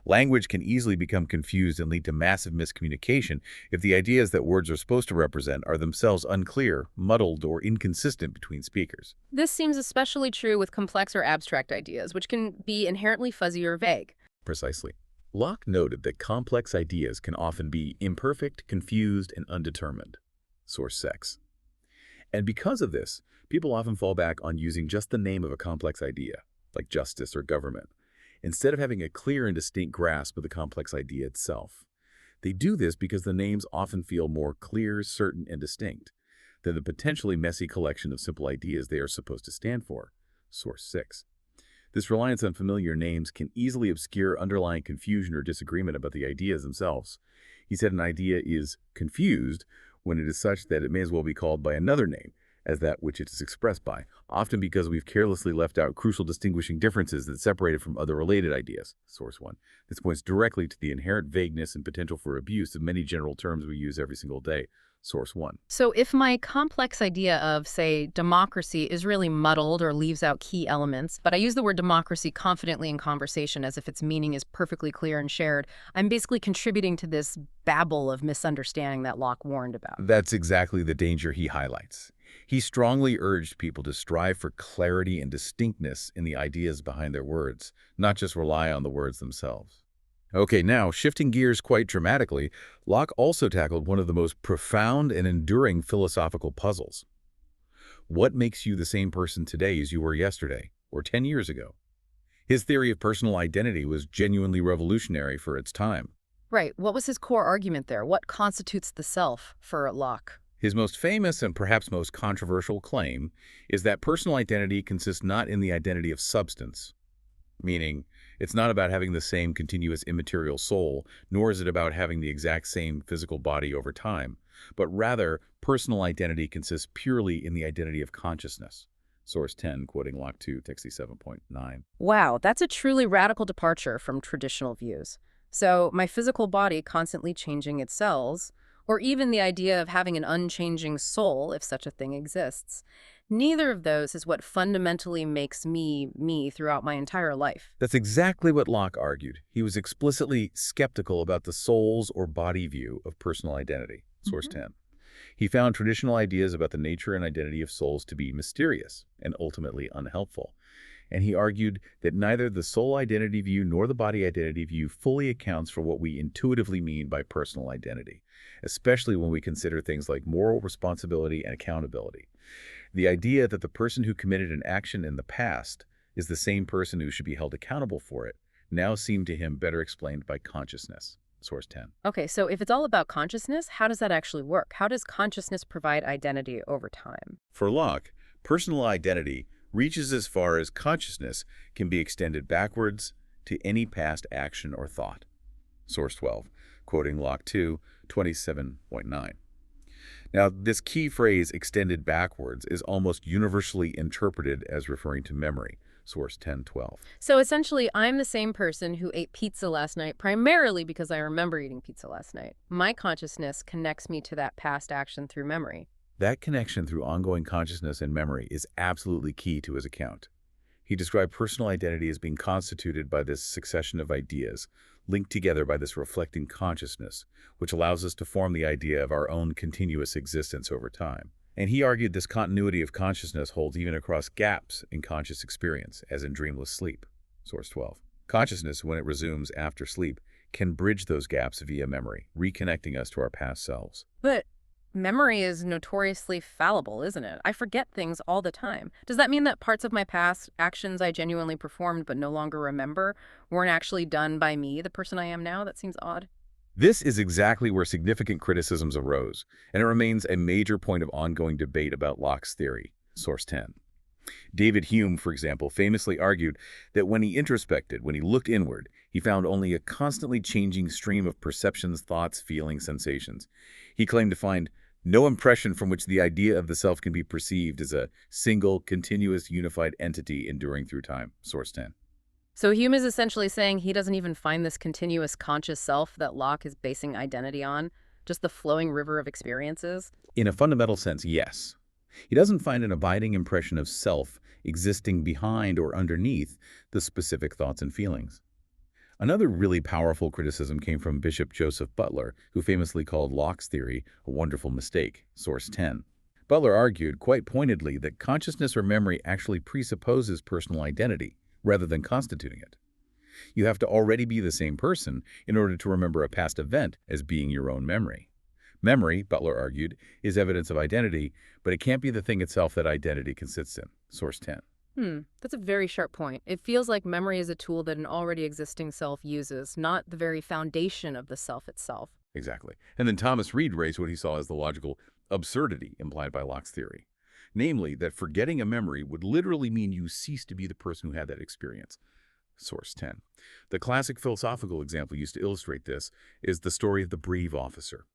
Language can easily become confused and lead to massive miscommunication if the ideas that words are supposed to represent are themselves unclear, muddled, or inconsistent between speakers. This seems especially true with complex or abstract ideas, which can be inherently fuzzy or vague. Precisely. Locke noted that complex ideas can often be imperfect, confused, and undetermined. Source 6. And because of this, people often fall back on using just the name of a complex idea, like justice or government, instead of having a clear and distinct grasp of the complex idea itself. They do this because the names often feel more clear, certain, and distinct than the potentially messy collection of simple ideas they are supposed to stand for. Source 6. This reliance on familiar names can easily obscure underlying confusion or disagreement about the ideas themselves. He said an idea is confused when it is such that it may as well be called by another name as that which it is expressed by, often because we've carelessly left out crucial distinguishing differences that separate it from other related ideas. Source 1. This points directly to the inherent vagueness and potential for abuse of many general terms we use every single day. Source 1. So if my complex idea of, say, democracy is really muddled or leaves out key elements, but I use the word democracy confidently in conversation as if its meaning is perfectly clear and shared, I'm basically contributing to this babble of misunderstanding that Locke warned about. That's exactly the danger he highlights. He strongly urged people to strive for clarity and distinctness in the ideas behind their words, not just rely on the words themselves. Okay, now, shifting gears quite dramatically, Locke also tackled one of the most profound and enduring philosophical puzzles. What makes you the same person today as you were yesterday, or 10 years ago? His theory of personal identity was genuinely revolutionary for its time. Right. What was his core argument there? What constitutes the self for Locke? His most famous and perhaps most controversial claim is that personal identity consists not in the identity of substance, meaning it's not about having the same continuous immaterial soul, nor is it about having the exact same physical body over time, but rather personal identity consists purely in the identity of consciousness. Source 10, quoting Locke 2, text 7.9. Wow, that's a truly radical departure from traditional views. So my physical body constantly changing its cells, or even the idea of having an unchanging soul, if such a thing exists. Neither of those is what fundamentally makes me, me throughout my entire life. That's exactly what Locke argued. He was explicitly skeptical about the soul's or body view of personal identity. Source 10. He found traditional ideas about the nature and identity of souls to be mysterious and ultimately unhelpful. And he argued that neither the soul identity view nor the body identity view fully accounts for what we intuitively mean by personal identity, especially when we consider things like moral responsibility and accountability. The idea that the person who committed an action in the past is the same person who should be held accountable for it now seemed to him better explained by consciousness. Source 10. Okay, so if it's all about consciousness, how does that actually work? How does consciousness provide identity over time? For Locke, personal identity reaches as far as consciousness can be extended backwards to any past action or thought. Source 12, quoting Locke 2:27.9. Now, this key phrase, extended backwards, is almost universally interpreted as referring to memory. Source 10:12. So essentially, I'm the same person who ate pizza last night primarily because I remember eating pizza last night. My consciousness connects me to that past action through memory. That connection through ongoing consciousness and memory is absolutely key to his account. He described personal identity as being constituted by this succession of ideas, linked together by this reflecting consciousness, which allows us to form the idea of our own continuous existence over time. And he argued this continuity of consciousness holds even across gaps in conscious experience, as in dreamless sleep. Source 12. Consciousness, when it resumes after sleep, can bridge those gaps via memory, reconnecting us to our past selves. But memory is notoriously fallible, isn't it? I forget things all the time. Does that mean that parts of my past actions I genuinely performed but no longer remember weren't actually done by me, the person I am now? That seems odd. This is exactly where significant criticisms arose, and it remains a major point of ongoing debate about Locke's theory. Source 10. David Hume, for example, famously argued that when he introspected, when he looked inward, he found only a constantly changing stream of perceptions, thoughts, feelings, sensations. He claimed to find no impression from which the idea of the self can be perceived as a single, continuous, unified entity enduring through time. Source 10. So Hume is essentially saying he doesn't even find this continuous conscious self that Locke is basing identity on, just the flowing river of experiences? In a fundamental sense, yes. He doesn't find an abiding impression of self existing behind or underneath the specific thoughts and feelings. Another really powerful criticism came from Bishop Joseph Butler, who famously called Locke's theory a wonderful mistake. Source 10. Butler argued quite pointedly that consciousness or memory actually presupposes personal identity, rather than constituting it. You have to already be the same person in order to remember a past event as being your own memory. Memory, Butler argued, is evidence of identity, but it can't be the thing itself that identity consists in. Source 10. That's a very sharp point. It feels like memory is a tool that an already existing self uses, not the very foundation of the self itself. Exactly. And then Thomas Reid raised what he saw as the logical absurdity implied by Locke's theory. Namely, that forgetting a memory would literally mean you cease to be the person who had that experience. Source 10. The classic philosophical example used to illustrate this is the story of the brave officer.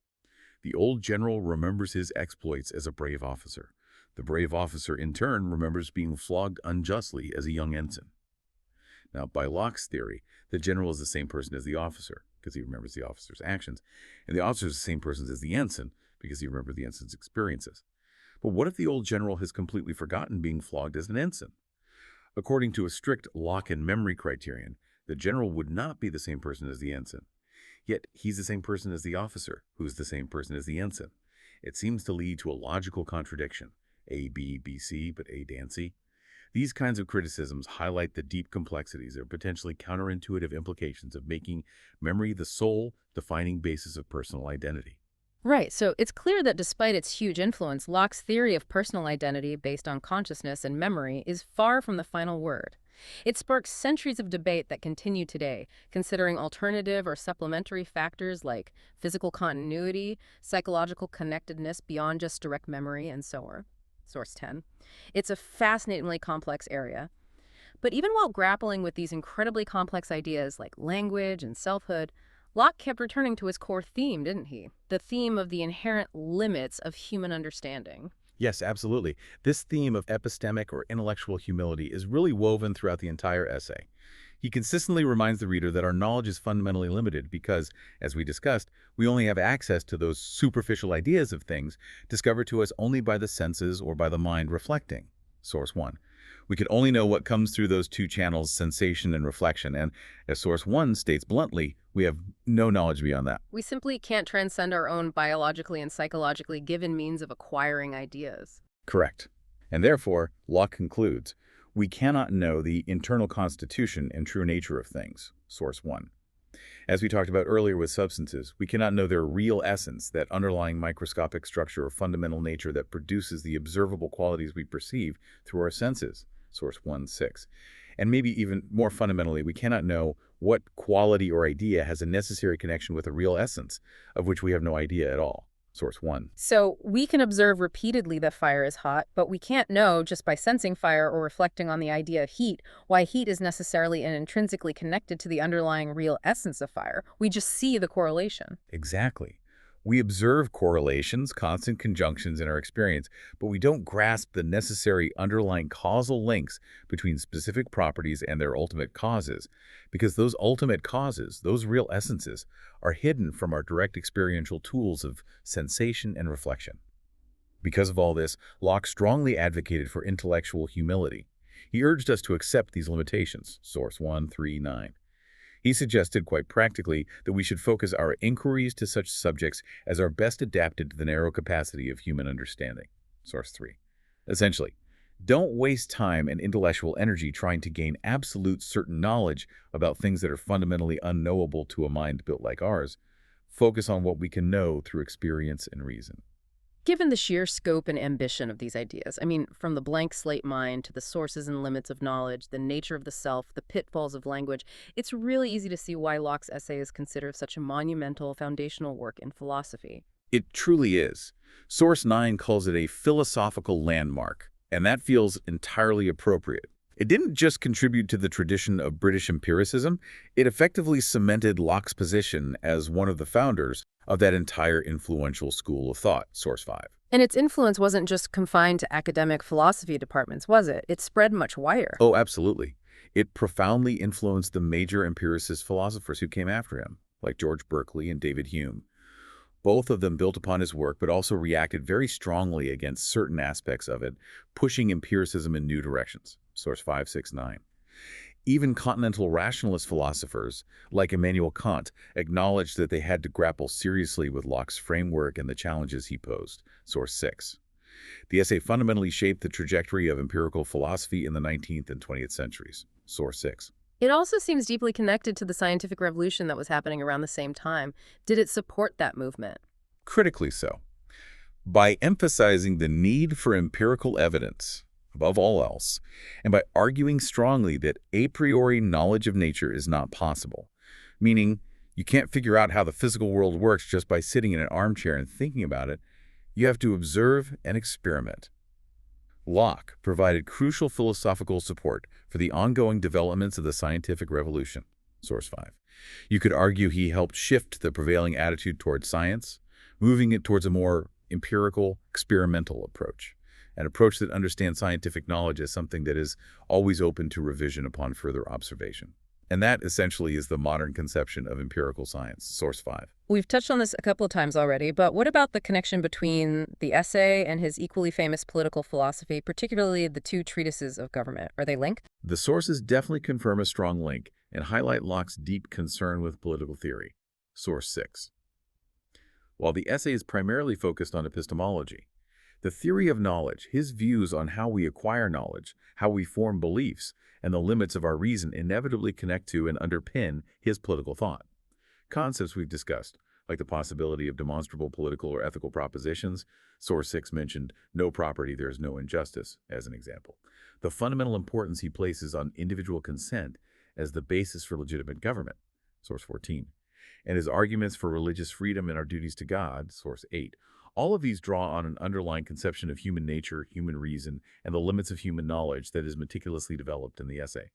The old general remembers his exploits as a brave officer. The brave officer, in turn, remembers being flogged unjustly as a young ensign. Now, by Locke's theory, the general is the same person as the officer, because he remembers the officer's actions, and the officer is the same person as the ensign, because he remembers the ensign's experiences. But what if the old general has completely forgotten being flogged as an ensign? According to a strict Lockean memory criterion, the general would not be the same person as the ensign. Yet he's the same person as the officer, who's the same person as the ensign. It seems to lead to a logical contradiction. A, B, B, C, but A, Dan, C. These kinds of criticisms highlight the deep complexities or potentially counterintuitive implications of making memory the sole defining basis of personal identity. Right, so it's clear that despite its huge influence, Locke's theory of personal identity based on consciousness and memory is far from the final word. It sparks centuries of debate that continue today, considering alternative or supplementary factors like physical continuity, psychological connectedness beyond just direct memory, and so on. Source 10. It's a fascinatingly complex area. But even while grappling with these incredibly complex ideas like language and selfhood, Locke kept returning to his core theme, didn't he? The theme of the inherent limits of human understanding. Yes, absolutely. This theme of epistemic or intellectual humility is really woven throughout the entire essay. He consistently reminds the reader that our knowledge is fundamentally limited because, as we discussed, we only have access to those superficial ideas of things discovered to us only by the senses or by the mind reflecting. Source 1. We can only know what comes through those two channels, sensation and reflection, and as Source 1 states bluntly, we have no knowledge beyond that. We simply can't transcend our own biologically and psychologically given means of acquiring ideas. Correct. And therefore, Locke concludes, we cannot know the internal constitution and true nature of things, Source 1. As we talked about earlier with substances, we cannot know their real essence, that underlying microscopic structure or fundamental nature that produces the observable qualities we perceive through our senses, Source 1.6. And maybe even more fundamentally, we cannot know what quality or idea has a necessary connection with a real essence, of which we have no idea at all, Source 1. So we can observe repeatedly that fire is hot, but we can't know just by sensing fire or reflecting on the idea of heat why heat is necessarily and intrinsically connected to the underlying real essence of fire. We just see the correlation. Exactly. We observe correlations, constant conjunctions in our experience, but we don't grasp the necessary underlying causal links between specific properties and their ultimate causes, because those ultimate causes, those real essences, are hidden from our direct experiential tools of sensation and reflection. Because of all this, Locke strongly advocated for intellectual humility. He urged us to accept these limitations, Source 139. He suggested quite practically that we should focus our inquiries to such subjects as are best adapted to the narrow capacity of human understanding. Source 3. Essentially, don't waste time and intellectual energy trying to gain absolute certain knowledge about things that are fundamentally unknowable to a mind built like ours. Focus on what we can know through experience and reason. Given the sheer scope and ambition of these ideas, I mean, from the blank slate mind to the sources and limits of knowledge, the nature of the self, the pitfalls of language, it's really easy to see why Locke's essay is considered such a monumental, foundational work in philosophy. It truly is. Source 9 calls it a philosophical landmark, and that feels entirely appropriate. It didn't just contribute to the tradition of British empiricism, it effectively cemented Locke's position as one of the founders of that entire influential school of thought, Source 5. And its influence wasn't just confined to academic philosophy departments, was it? It spread much wider. Oh, absolutely. It profoundly influenced the major empiricist philosophers who came after him, like George Berkeley and David Hume. Both of them built upon his work, but also reacted very strongly against certain aspects of it, pushing empiricism in new directions, Source 569. Even continental rationalist philosophers, like Immanuel Kant, acknowledged that they had to grapple seriously with Locke's framework and the challenges he posed, Source 6. The essay fundamentally shaped the trajectory of empirical philosophy in the 19th and 20th centuries, Source 6. It also seems deeply connected to the scientific revolution that was happening around the same time. Did it support that movement? Critically so. By emphasizing the need for empirical evidence, above all else, and by arguing strongly that a priori knowledge of nature is not possible, meaning you can't figure out how the physical world works just by sitting in an armchair and thinking about it, you have to observe and experiment. Locke provided crucial philosophical support for the ongoing developments of the scientific revolution, Source 5. You could argue he helped shift the prevailing attitude towards science, moving it towards a more empirical, experimental approach, an approach that understands scientific knowledge as something that is always open to revision upon further observation. And that essentially is the modern conception of empirical science, Source 5. We've touched on this a couple of times already, but what about the connection between the essay and his equally famous political philosophy, particularly the two treatises of government? Are they linked? The sources definitely confirm a strong link and highlight Locke's deep concern with political theory, Source 6. While the essay is primarily focused on epistemology, the theory of knowledge, his views on how we acquire knowledge, how we form beliefs, and the limits of our reason inevitably connect to and underpin his political thought. Concepts we've discussed, like the possibility of demonstrable political or ethical propositions, Source 6 mentioned no property, there is no injustice, as an example. The fundamental importance he places on individual consent as the basis for legitimate government, Source 14. And his arguments for religious freedom and our duties to God, Source 8. All of these draw on an underlying conception of human nature, human reason, and the limits of human knowledge that is meticulously developed in the essay.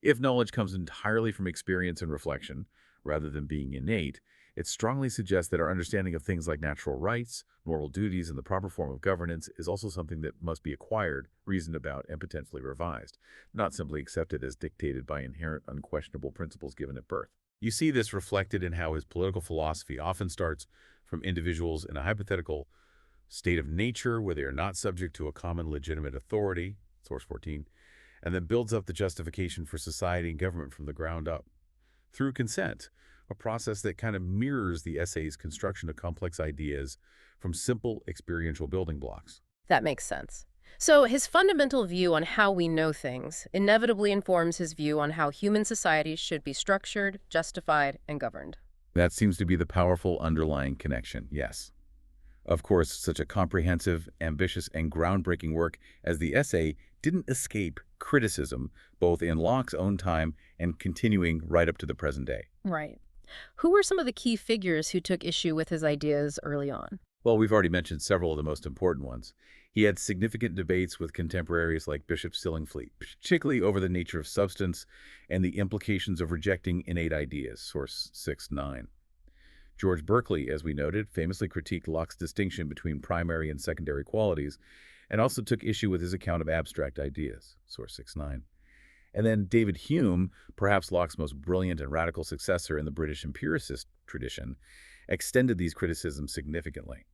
If knowledge comes entirely from experience and reflection, rather than being innate, it strongly suggests that our understanding of things like natural rights, moral duties, and the proper form of governance is also something that must be acquired, reasoned about, and potentially revised, not simply accepted as dictated by inherent unquestionable principles given at birth. You see this reflected in how his political philosophy often starts from individuals in a hypothetical state of nature where they are not subject to a common legitimate authority, Source 14, and then builds up the justification for society and government from the ground up. Through consent, a process that kind of mirrors the essay's construction of complex ideas from simple experiential building blocks. That makes sense. So his fundamental view on how we know things inevitably informs his view on how human societies should be structured, justified, and governed. That seems to be the powerful underlying connection, yes. Of course, such a comprehensive, ambitious, and groundbreaking work as the essay didn't escape criticism, both in Locke's own time and continuing right up to the present day. Right. Who were some of the key figures who took issue with his ideas early on? Well, we've already mentioned several of the most important ones. He had significant debates with contemporaries like Bishop Stillingfleet, particularly over the nature of substance and the implications of rejecting innate ideas, source 6-9. George Berkeley, as we noted, famously critiqued Locke's distinction between primary and secondary qualities, and also took issue with his account of abstract ideas, source 6-9. And then David Hume, perhaps Locke's most brilliant and radical successor in the British empiricist tradition, extended these criticisms significantly.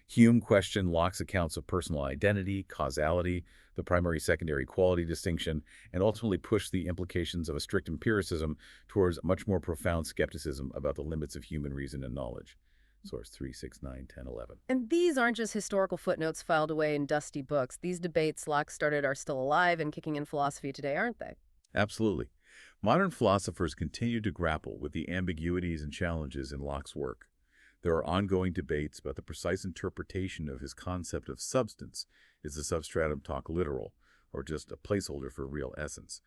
Hume questioned Locke's accounts of personal identity, causality, the primary-secondary quality distinction, and ultimately pushed the implications of a strict empiricism towards a much more profound skepticism about the limits of human reason and knowledge. Source 3, 6, 9, 10, 11. And these aren't just historical footnotes filed away in dusty books. These debates Locke started are still alive and kicking in philosophy today, aren't they? Absolutely. Modern philosophers continue to grapple with the ambiguities and challenges in Locke's work. There are ongoing debates about the precise interpretation of his concept of substance. Is the substratum talk literal, or just a placeholder for real essence?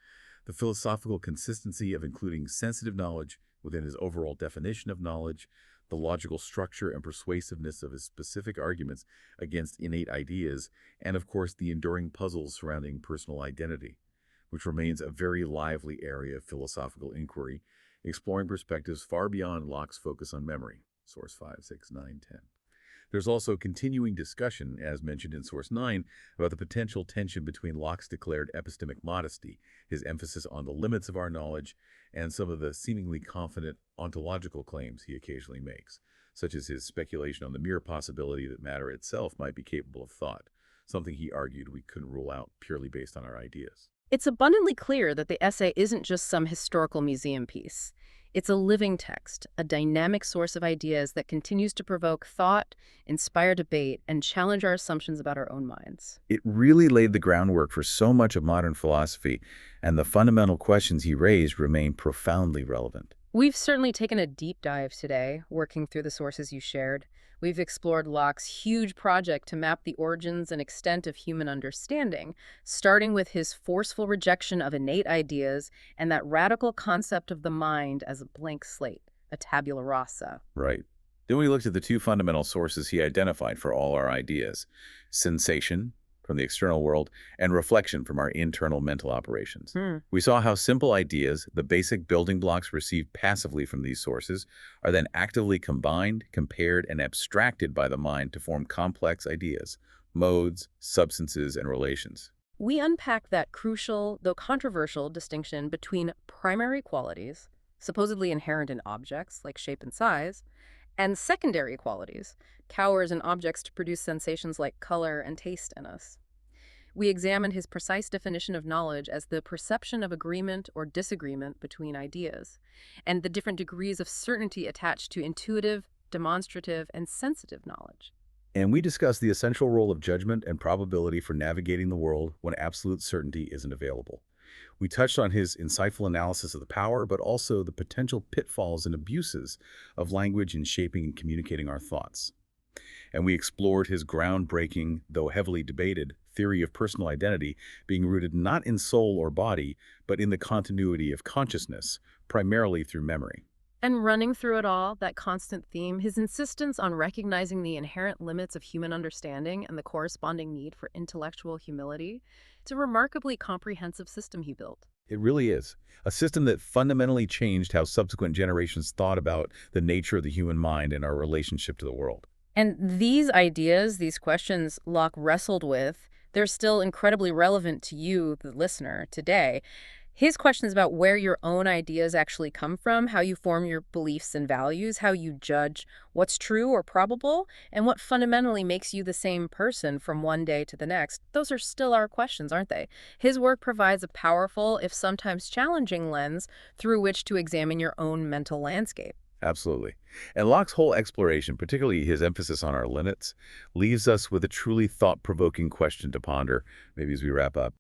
The philosophical consistency of including sensitive knowledge within his overall definition of knowledge, the logical structure and persuasiveness of his specific arguments against innate ideas, and of course the enduring puzzles surrounding personal identity, which remains a very lively area of philosophical inquiry, exploring perspectives far beyond Locke's focus on memory. Source 5, 6, 9, 10. There's also continuing discussion, as mentioned in Source 9, about the potential tension between Locke's declared epistemic modesty, his emphasis on the limits of our knowledge, and some of the seemingly confident ontological claims he occasionally makes, such as his speculation on the mere possibility that matter itself might be capable of thought, something he argued we couldn't rule out purely based on our ideas. It's abundantly clear that the essay isn't just some historical museum piece. It's a living text, a dynamic source of ideas that continues to provoke thought, inspire debate, and challenge our assumptions about our own minds. It really laid the groundwork for so much of modern philosophy, and the fundamental questions he raised remain profoundly relevant. We've certainly taken a deep dive today, working through the sources you shared. We've explored Locke's huge project to map the origins and extent of human understanding, starting with his forceful rejection of innate ideas and that radical concept of the mind as a blank slate, a tabula rasa. Right. Then we looked at the two fundamental sources he identified for all our ideas: sensation, from the external world, and reflection from our internal mental operations. We saw how simple ideas, the basic building blocks received passively from these sources, are then actively combined, compared, and abstracted by the mind to form complex ideas, modes, substances, and relations. We unpack that crucial, though controversial, distinction between primary qualities, supposedly inherent in objects like shape and size, and secondary qualities, cowers in objects to produce sensations like color and taste in us. We examine his precise definition of knowledge as the perception of agreement or disagreement between ideas, and the different degrees of certainty attached to intuitive, demonstrative, and sensitive knowledge. And we discussed the essential role of judgment and probability for navigating the world when absolute certainty isn't available. We touched on his insightful analysis of the power, but also the potential pitfalls and abuses of language in shaping and communicating our thoughts. And we explored his groundbreaking, though heavily debated, theory of personal identity being rooted not in soul or body, but in the continuity of consciousness, primarily through memory. And running through it all, that constant theme, his insistence on recognizing the inherent limits of human understanding and the corresponding need for intellectual humility, it's a remarkably comprehensive system he built. It really is. A system that fundamentally changed how subsequent generations thought about the nature of the human mind and our relationship to the world. And these ideas, these questions Locke wrestled with, they're still incredibly relevant to you, the listener, today. His questions about where your own ideas actually come from, how you form your beliefs and values, how you judge what's true or probable, and what fundamentally makes you the same person from one day to the next, those are still our questions, aren't they? His work provides a powerful, if sometimes challenging, lens through which to examine your own mental landscape. Absolutely. And Locke's whole exploration, particularly his emphasis on our limits, leaves us with a truly thought-provoking question to ponder, maybe as we wrap up.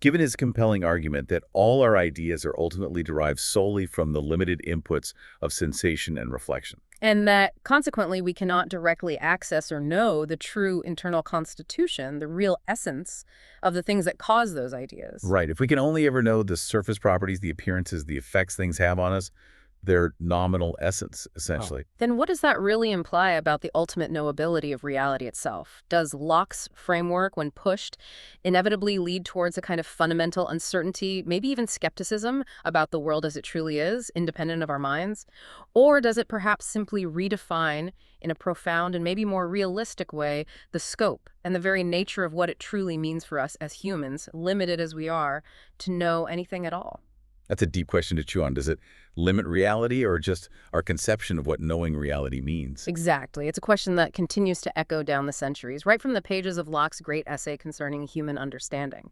Given his compelling argument that all our ideas are ultimately derived solely from the limited inputs of sensation and reflection. And that, consequently, we cannot directly access or know the true internal constitution, the real essence of the things that cause those ideas. Right. If we can only ever know the surface properties, the appearances, the effects things have on us, their nominal essence, essentially. Then what does that really imply about the ultimate knowability of reality itself? Does Locke's framework, when pushed, inevitably lead towards a kind of fundamental uncertainty, maybe even skepticism about the world as it truly is, independent of our minds? Or does it perhaps simply redefine, in a profound and maybe more realistic way, the scope and the very nature of what it truly means for us as humans, limited as we are, to know anything at all? That's a deep question to chew on. Does it limit reality or just our conception of what knowing reality means? Exactly. It's a question that continues to echo down the centuries, right from the pages of Locke's great essay concerning human understanding.